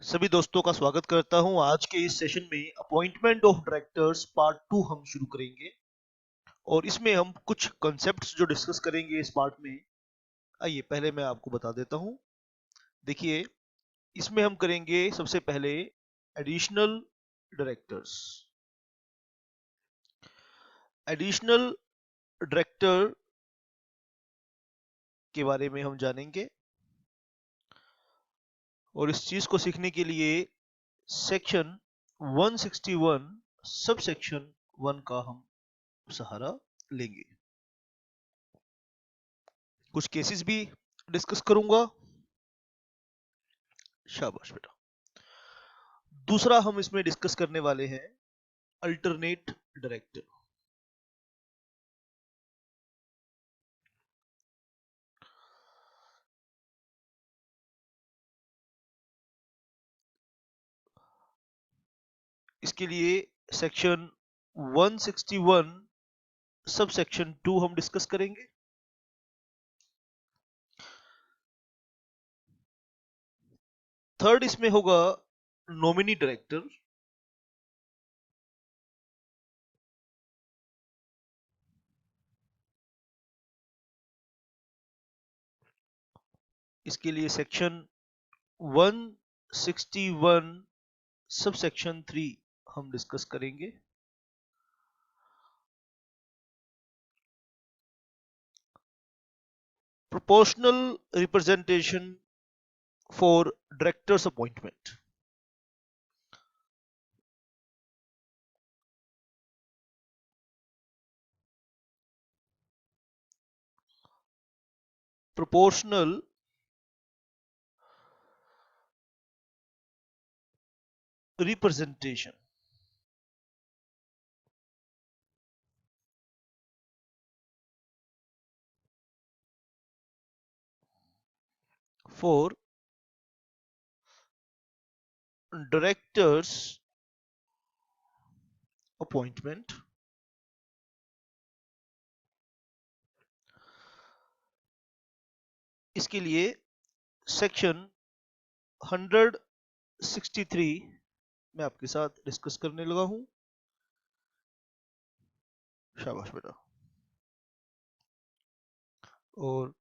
सभी दोस्तों का स्वागत करता हूं। आज के इस सेशन में अपॉइंटमेंट ऑफ डायरेक्टर्स पार्ट 2 हम शुरू करेंगे और इसमें हम कुछ कॉन्सेप्ट्स जो डिस्कस करेंगे इस पार्ट में। आइए पहले मैं आपको बता देता हूं। देखिए, इसमें हम करेंगे सबसे पहले एडिशनल डायरेक्टर्स। एडिशनल डायरेक्टर के बारे में हम जानेंगे और इस चीज को सीखने के लिए सेक्शन 161 सब सेक्शन 1 का हम सहारा लेंगे। कुछ केसेस भी डिस्कस करूंगा। शाबाश बेटा। दूसरा हम इसमें डिस्कस करने वाले हैं अल्टरनेट डायरेक्टर। इसके लिए सेक्शन 161 सब सेक्शन 2 हम डिस्कस करेंगे। थर्ड इसमें होगा नॉमिनी डायरेक्टर। इसके लिए सेक्शन 161 सब सेक्शन 3 हम डिस्कस करेंगे। Proportional representation for directors appointment. Proportional representation for directors appointment. इसके लिए सेक्शन 163 मैं आपके साथ डिस्कस करने लगा हूं। शाबाश बेटा। और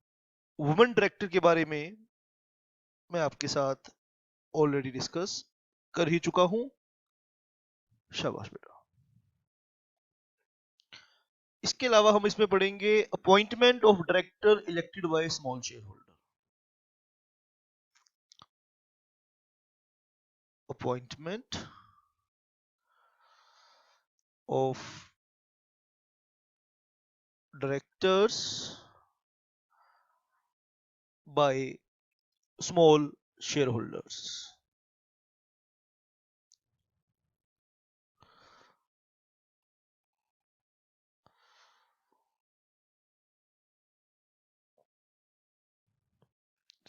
वुमेन डायरेक्टर के बारे में मैं आपके साथ ऑलरेडी डिस्कस कर ही चुका हूं। शाबाश बेटा। इसके अलावा हम इसमें पढ़ेंगे appointment of director elected by small share holder. Appointment of directors by small share holders.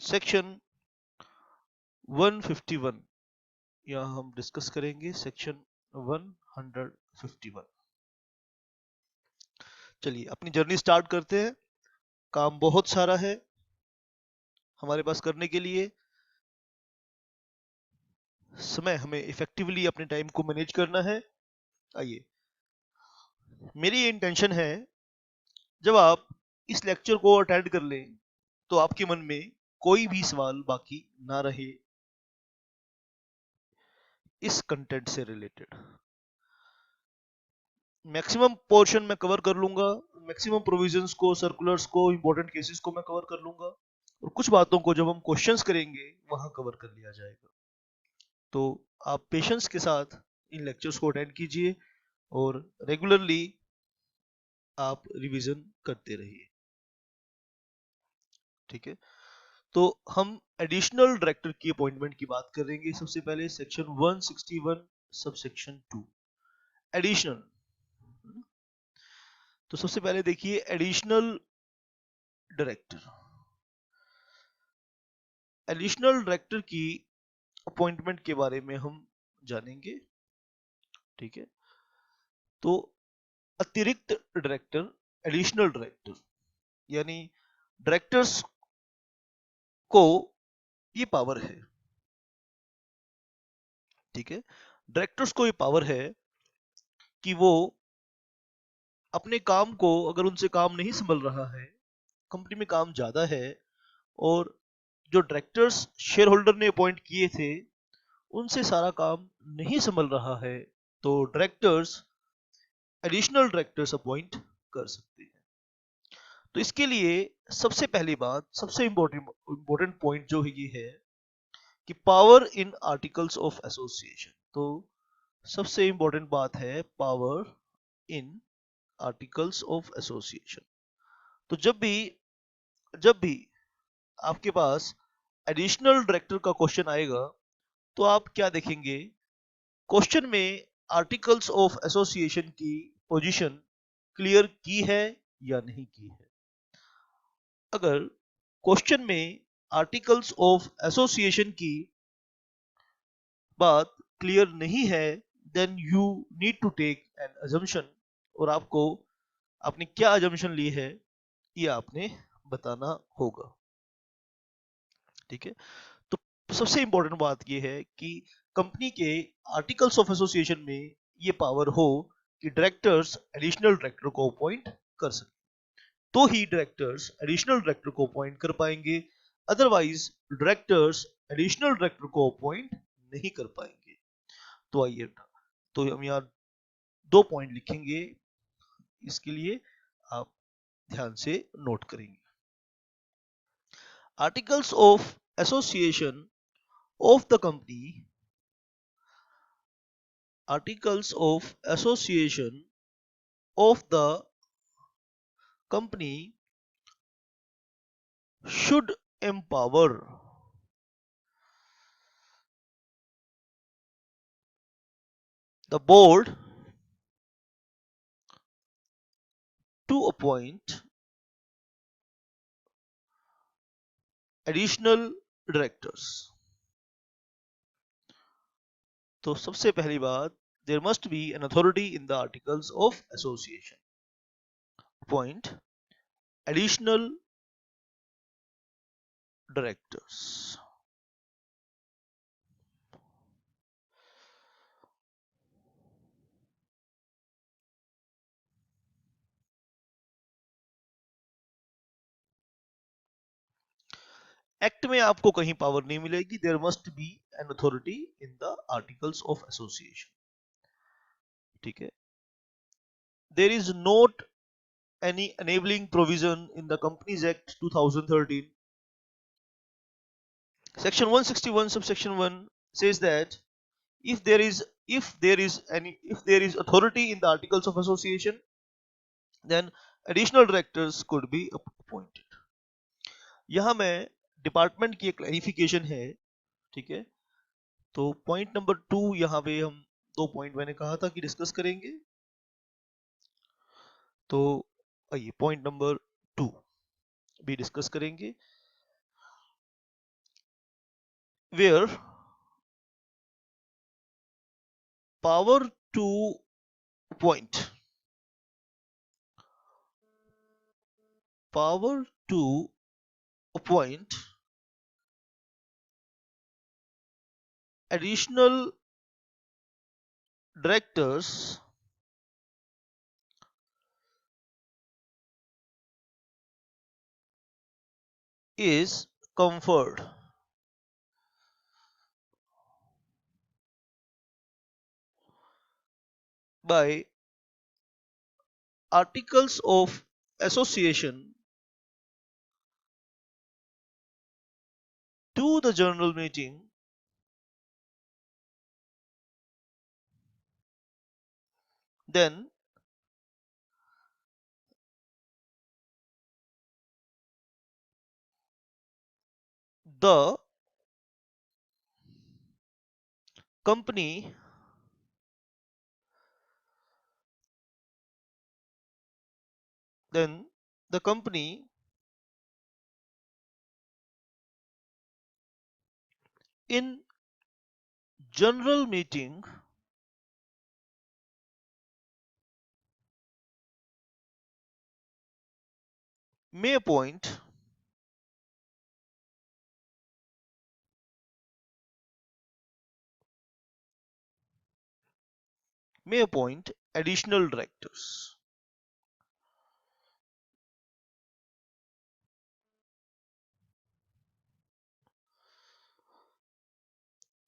Section 151 यहां हम डिस्कस करेंगे। सेक्शन 151। चलिए अपनी जर्नी स्टार्ट करते हैं। काम बहुत सारा है हमारे पास करने के लिए। समय हमें इफेक्टिवली अपने टाइम को मैनेज करना है। आइए, मेरी ये इंटेंशन है जब आप इस लेक्चर को अटेंड कर लें तो आपके मन में कोई भी सवाल बाकी ना रहे इस कंटेंट से रिलेटेड। मैक्सिमम पोर्शन मैं कवर कर लूंगा। मैक्सिमम प्रोविजंस को, सर्कुलर्स को, इंपॉर्टेंट केसेस को मैं कवर कर लूंगा और कुछ बातों को जब हम क्वेश्चंस करेंगे वहां कवर कर लिया जाएगा। तो आप पेशेंस के साथ इन लेक्चर्स को अटेंड कीजिए और रेगुलरली आप रिवीजन करते रहिए। ठीक है, तो हम एडिशनल डायरेक्टर की अपॉइंटमेंट की बात करेंगे। सबसे पहले सेक्शन 161 सब सेक्शन 2 एडिशनल। तो सबसे पहले देखिए एडिशनल डायरेक्टर। एडिशनल डायरेक्टर की अपॉइंटमेंट के बारे में हम जानेंगे। ठीक है, तो अतिरिक्त डायरेक्टर, एडिशनल डायरेक्टर यानी डायरेक्टर्स को ये पावर है ठीक है। डायरेक्टर्स को ये पावर है कि वो अपने काम को, अगर उनसे काम नहीं संभल रहा है, कंपनी में काम ज्यादा है, और जो डायरेक्टर्स शेयर होल्डर ने अपॉइंट किए थे उनसे सारा काम नहीं संभल रहा है, तो डायरेक्टर्स एडिशनल डायरेक्टर्स अपॉइंट कर सकते हैं। तो इसके लिए सबसे पहली बात, सबसे इंपॉर्टेंट पॉइंट जो है ये है कि power in articles of association. तो सबसे इंपॉर्टेंट बात है power in articles of association. तो जब भी आपके पास एडिशनल डायरेक्टर का क्वेश्चन आएगा तो आप क्या देखेंगे, क्वेश्चन में आर्टिकल्स ऑफ एसोसिएशन की पोजीशन क्लियर की है या नहीं की है। अगर क्वेश्चन में आर्टिकल्स ऑफ एसोसिएशन की बात क्लियर नहीं है, then you need to take an assumption, और आपको आपने क्या अजम्पशन ली है ये आपने बताना होगा। ठीक है। तो सबसे इंपॉर्टेंट बात यह है कि कंपनी के आर्टिकल्स ऑफ एसोसिएशन में ये पावर हो कि डायरेक्टर्स एडिशनल डायरेक्टर को अपॉइंट कर सके, तो ही डायरेक्टर्स एडिशनल डायरेक्टर को अपॉइंट कर पाएंगे, अदरवाइज डायरेक्टर्स एडिशनल डायरेक्टर को अपॉइंट नहीं कर पाएंगे। तो आइए, तो हम यहाँ 2 पॉइंट लिखेंगे, इसके लिए आप ध्यान से नोट करेंगे। Articles of association of the company, articles of association of the company should empower the board to appoint additional directors। तो सबसे पहली बात, there must be an authority in the articles of association appoint additional directors। Act में आपको कहीं power नहीं मिलेगी, there must be an authority in the articles of association. ठीक है। There is not any enabling provision in the Companies Act 2013. Section 161 subsection 1 says that if there is authority in the articles of association, then additional directors could be appointed। यहाँ मैं department की एक clarification है। ठीक है। तो point number 2 यहाँ पे हम 2 पॉइंट मैंने कहा था कि डिस्कस करेंगे। तो आइए पॉइंट नंबर 2 भी डिस्कस करेंगे, where power to appoint power to appoint additional directors is conferred by articles of association to the general meeting, then the company then the company in general meeting may appoint may appoint additional directors.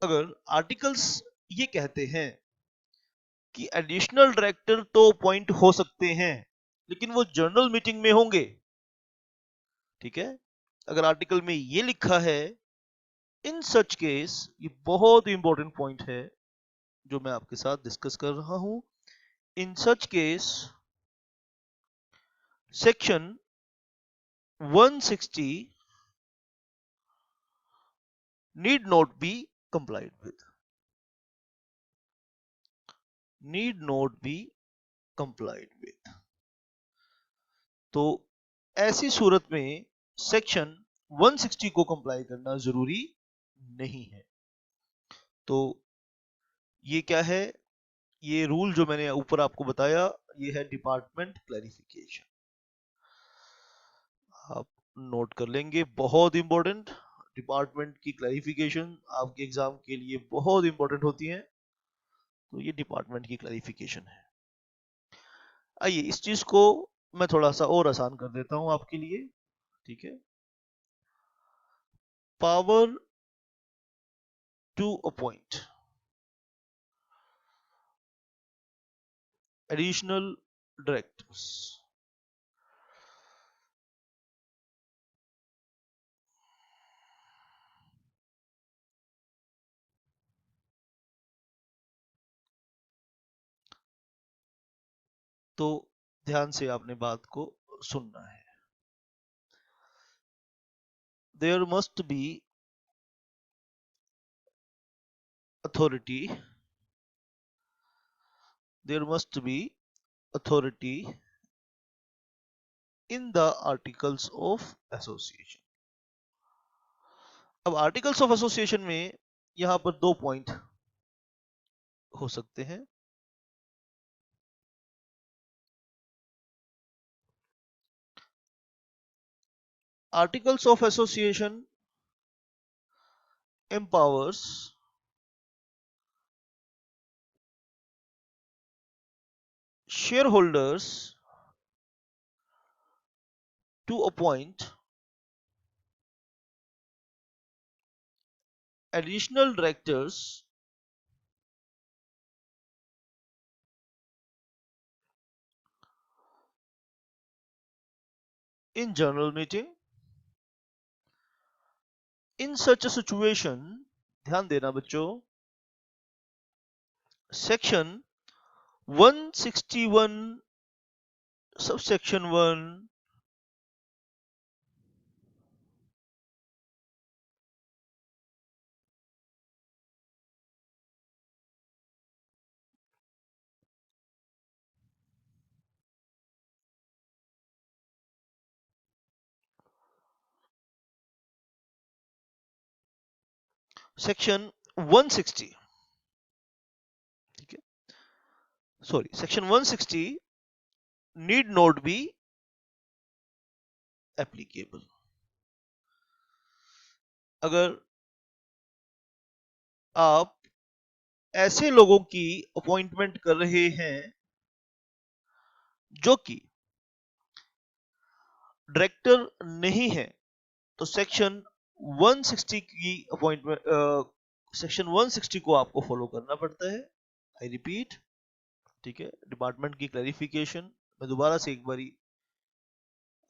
अगर articles ये कहते हैं कि additional director तो appoint हो सकते हैं लेकिन वो जनरल मीटिंग में होंगे, ठीक है, अगर आर्टिकल में ये लिखा है, इन सच केस, ये बहुत इंपॉर्टेंट पॉइंट है जो मैं आपके साथ डिस्कस कर रहा हूं, in such case section 160 need not be complied with, need not be complied with। तो ऐसी सूरत में सेक्शन 160 को कंप्लाई करना जरूरी नहीं है। तो ये क्या है, ये रूल जो मैंने ऊपर आपको बताया, ये है डिपार्टमेंट क्लैरिफिकेशन, आप नोट कर लेंगे, बहुत इंपॉर्टेंट। डिपार्टमेंट की क्लैरिफिकेशन आपके एग्जाम के लिए बहुत इंपॉर्टेंट होती है, तो ये डिपार्टमेंट की क्लैरिफिकेशन है। आइए इस चीज को मैं थोड़ा सा और आसान कर देता हूं आपके लिए, ठीक है। Power to appoint additional directors, तो ध्यान से आपने बात को सुनना है। There must be authority, there must be authority in the articles of association. अब आर्टिकल्स ऑफ एसोसिएशन में यहां पर दो पॉइंट हो सकते हैं। Articles of association empowers shareholders to appoint additional directors in general meeting। In such a situation, ध्यान देना बच्चों, सेक्शन 161 सबसेक्शन 1 सेक्शन 160, ठीक है, sorry, section 160 need not be applicable। अगर आप ऐसे लोगों की अपॉइंटमेंट कर रहे हैं जो कि डायरेक्टर नहीं है, तो सेक्शन 160 की अपॉइंटमेंट, सेक्शन 160 को आपको फॉलो करना पड़ता है। आई रिपीट, ठीक है, डिपार्टमेंट की क्लैरिफिकेशन मैं दोबारा से एक बारी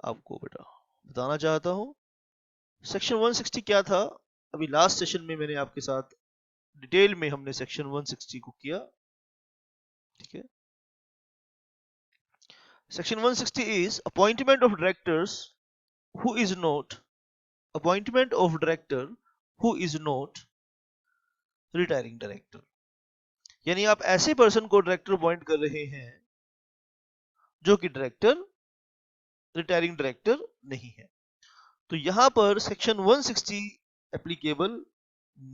आपको बेटा बताना चाहता हूं। सेक्शन 160 क्या था, अभी लास्ट सेशन में मैंने आपके साथ डिटेल में हमने सेक्शन 160 को किया, ठीक है। Section 160 is appointment of directors who is not, appointment of director who is not retiring director, यानी आप ऐसे पर्सन को डायरेक्टर अपॉइंट कर रहे हैं जो कि डायरेक्टर, रिटायरिंग डायरेक्टर नहीं है, तो यहां पर सेक्शन 160 एप्लीकेबल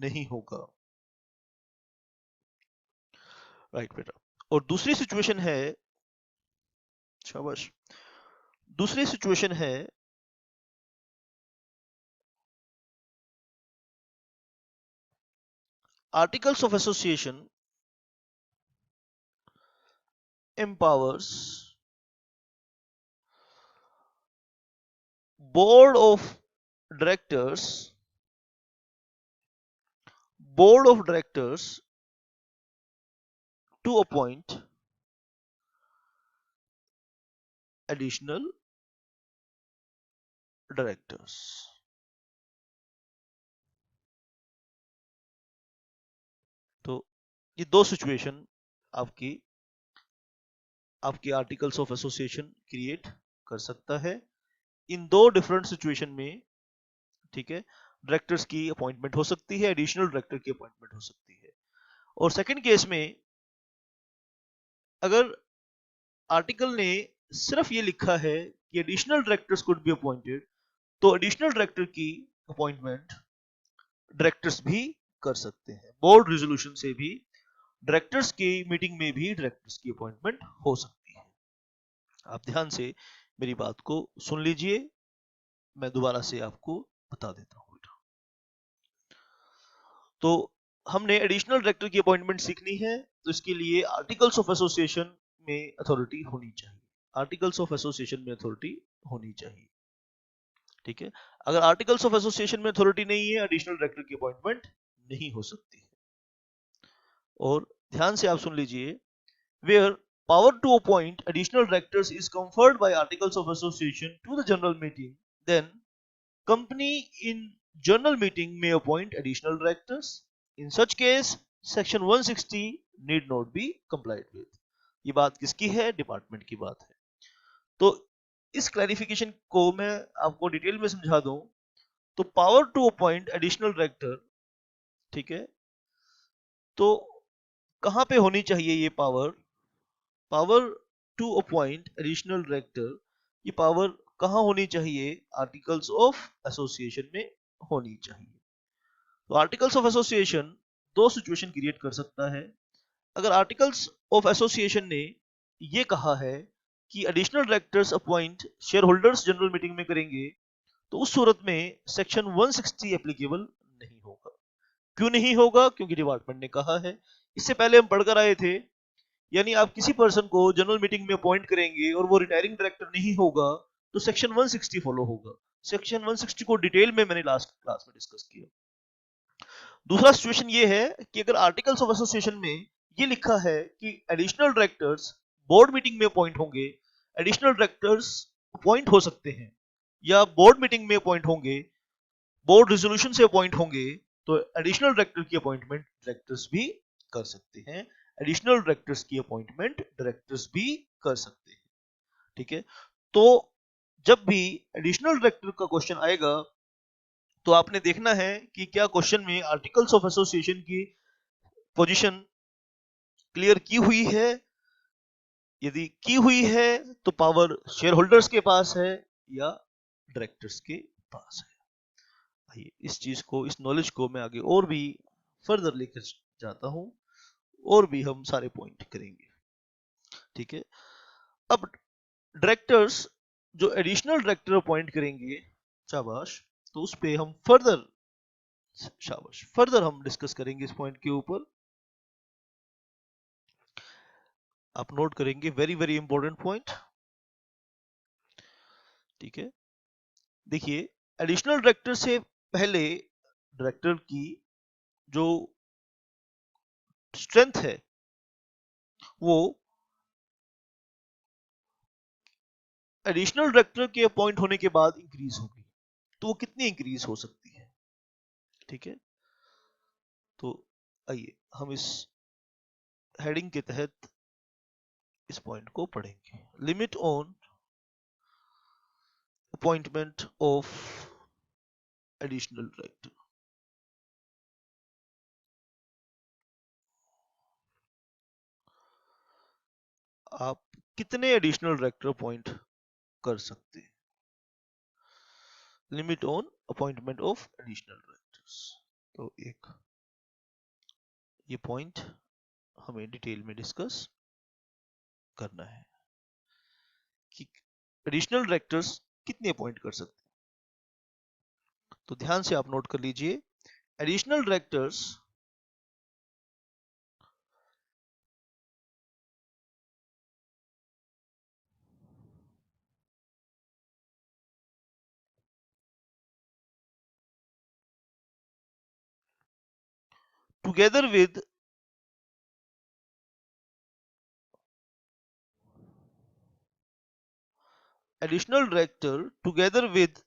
नहीं होगा, राइट बेटा। और दूसरी सिचुएशन है, शाबाश, दूसरी सिचुएशन है articles of association empowers board of directors to appoint additional directors. तो ये दो सिचुएशन आपकी आर्टिकल्स ऑफ एसोसिएशन क्रिएट कर सकता है। इन दो डिफरेंट सिचुएशन में, ठीक है, डायरेक्टर्स की अपॉइंटमेंट हो सकती है, एडिशनल डायरेक्टर की अपॉइंटमेंट हो सकती है। और सेकंड केस में अगर आर्टिकल ने सिर्फ ये लिखा है कि additional directors could be appointed, तो एडिशनल डायरेक्टर की अपॉइंटमेंट डायरेक्टर्स भी कर सकते हैं। बोर्ड रेजोल्यूशन से भी डायरेक्टर्स की मीटिंग में भी डायरेक्टर्स की अपॉइंटमेंट हो सकती है। आप ध्यान से मेरी बात को सुन लीजिए, मैं दोबारा से आपको बता देता हूं। तो हमने एडिशनल डायरेक्टर की अपॉइंटमेंट सीखनी है, तो इसके लिए आर्टिकल्स ऑफ एसोसिएशन में अथॉरिटी होनी चाहिए। आर्टिकल्स ऑफ एसोसिएशन में अथॉरिटी होनी चाहिए, ठीक है। अगर आर्टिकल्स ऑफ एसोसिएशन में अथॉरिटी नहीं है, एडिशनल डायरेक्टर की अपॉइंटमेंट नहीं हो सकती है। और ध्यान से आप सुन लीजिए, where power to appoint additional directors is conferred by articles of association to the general meeting, then company in general meeting may appoint additional directors. In such case, section 160 need not be complied with. ये बात किसकी है? Department की बात है। तो इस clarification को मैं आपको डिटेल में समझा दूं, तो power to appoint additional director, ठीक है, तो कहां पे होनी चाहिए ये पावर? Power to appoint additional director, ये पावर कहां होनी चाहिए? आर्टिकल्स ऑफ एसोसिएशन में होनी चाहिए। तो आर्टिकल्स ऑफ एसोसिएशन दो सिचुएशन क्रिएट कर सकता है। अगर आर्टिकल्स ऑफ एसोसिएशन ने ये कहा है कि additional directors appoint shareholders general meeting में करेंगे, तो उस सूरत में सेक्शन 160 एप्लीकेबल नहीं होगा। क्यों नहीं होगा? क्योंकि डिपार्टमेंट ने कहा है। इससे पहले हम पढ़कर आए थे, यानी आप किसी पर्सन को जनरल मीटिंग में अपॉइंट करेंगे और वो रिटायरिंग डायरेक्टर नहीं होगा, तो सेक्शन 160 फॉलो होगा। सेक्शन 160 को डिटेल में मैंने लास्ट क्लास में डिस्कस किया। दूसरा सिचुएशन ये है कि अगर आर्टिकल्स ऑफ एसोसिएशन में ये लिखा है कि एडिशनल डायरेक्टर्स बोर्ड मीटिंग में अपॉइंट होंगे, एडिशनल डायरेक्टर्स अपॉइंट हो सकते हैं या बोर्ड मीटिंग में अपॉइंट होंगे, बोर्ड रेजोल्यूशन से अपॉइंट होंगे, तो एडिशनल डायरेक्टर की अपॉइंटमेंट डायरेक्टर्स भी कर सकते हैं। एडिशनल डायरेक्टर्स की अपॉइंटमेंट डायरेक्टर्स भी कर सकते हैं, ठीक है। तो जब भी एडिशनल डायरेक्टर का क्वेश्चन आएगा, तो आपने देखना है कि क्या क्वेश्चन में आर्टिकल्स ऑफ एसोसिएशन की पोजीशन क्लियर की हुई है। यदि की हुई है तो पावर शेयर होल्डर्स के पास है या डायरेक्टर्स के पास है। आइए इस चीज को, इस नॉलेज को मैं आगे और भी फर्दर लेकर जाता हूं, और भी हम सारे पॉइंट करेंगे, ठीक है। अब डायरेक्टर्स जो एडिशनल डायरेक्टर अपॉइंट करेंगे, शाबाश, तो उस पे हम फर्दर हम डिस्कस करेंगे इस पॉइंट के ऊपर। आप नोट करेंगे, वेरी वेरी इंपॉर्टेंट पॉइंट, ठीक है। देखिए, एडिशनल डायरेक्टर से पहले डायरेक्टर की जो स्ट्रेंथ है वो एडिशनल डायरेक्टर के अपॉइंट होने के बाद इंक्रीज होगी। तो वो कितनी इंक्रीज हो सकती है, ठीक है। तो आइए हम इस हेडिंग के तहत इस पॉइंट को पढ़ेंगे। Limit on appointment of additional director. आप कितने एडिशनल डायरेक्टर अपॉइंट कर सकते हैं? Limit on appointment of additional directors. तो एक ये पॉइंट हमें डिटेल में डिस्कस करना है कि एडिशनल डायरेक्टर्स कितने अपॉइंट कर सकते हैं। तो ध्यान से आप नोट कर लीजिए, additional directors together with additional director together with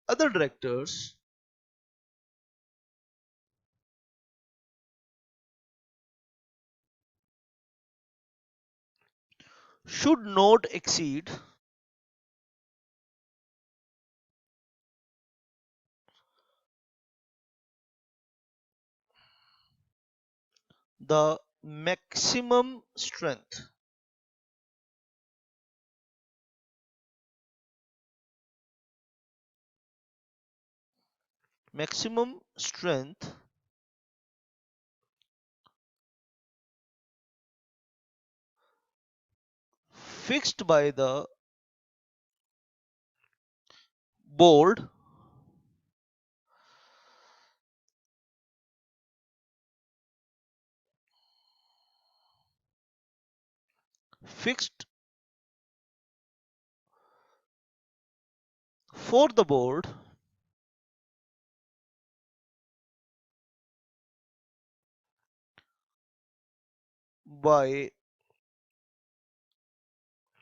other directors should not exceed the maximum strength fixed by the board fixed for the board by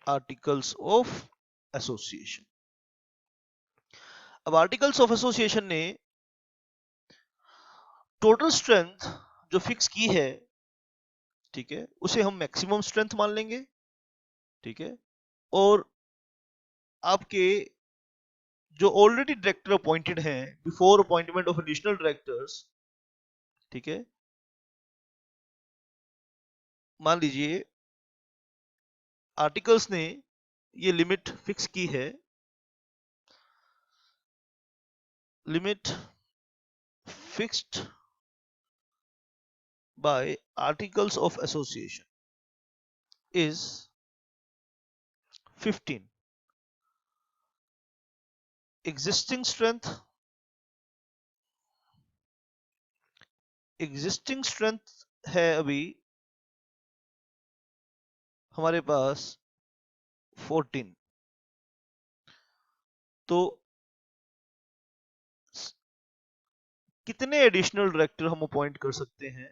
articles of association. अब आर्टिकल्स ऑफ एसोसिएशन ने total strength जो fix की है, ठीक है, उसे हम maximum strength मान लेंगे, ठीक है, और आपके जो ऑलरेडी डायरेक्टर अपॉइंटेड हैं before appointment of additional directors, ठीक है, मान लीजिए आर्टिकल्स ने ये लिमिट फिक्स की है, limit fixed by articles of association is 15। Existing strength है अभी हमारे पास 14। तो कितने एडिशनल डायरेक्टर हम अपॉइंट कर सकते हैं?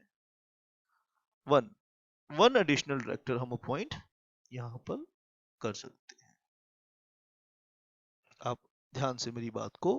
वन एडिशनल डायरेक्टर हम अपॉइंट यहां पर कर सकते हैं। आप ध्यान से मेरी बात को